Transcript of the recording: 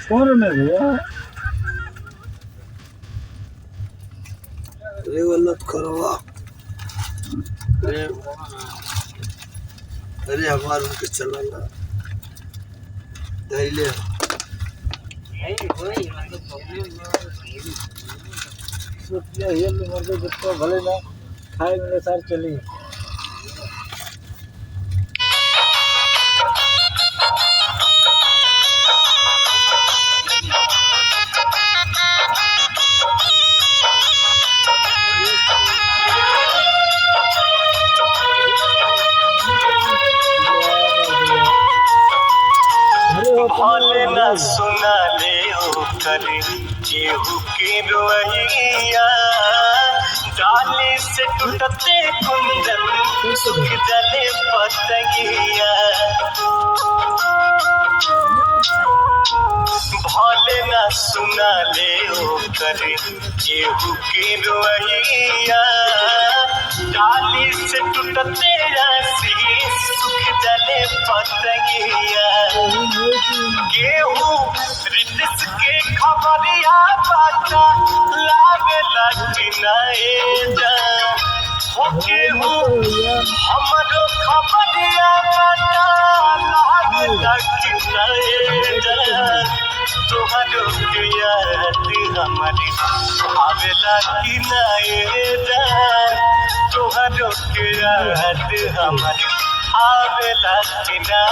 कौन में भैया रे गलत करवा अरे हमार उनके चलना धैले सोचिए ये मर्दे जितना भले ना खाए मेरे साथ चली भले न सुना ले ओ करे केहू के रोइया डाली से टूटते कुंदन सुख जले पतंगिया भले न सुना ले ओ करे केहू के रोइया डाली से टूटते आशीष सुख जले पतंगिया गेहूं रिलिस के खबरिया बाटा लागे लगी नए हो गेहूं हमरो खबरिया बाटा लागे लगी नए तोहरो के याद हमारी आवेला की नए तोहरो के याद हमारी आवेला की ना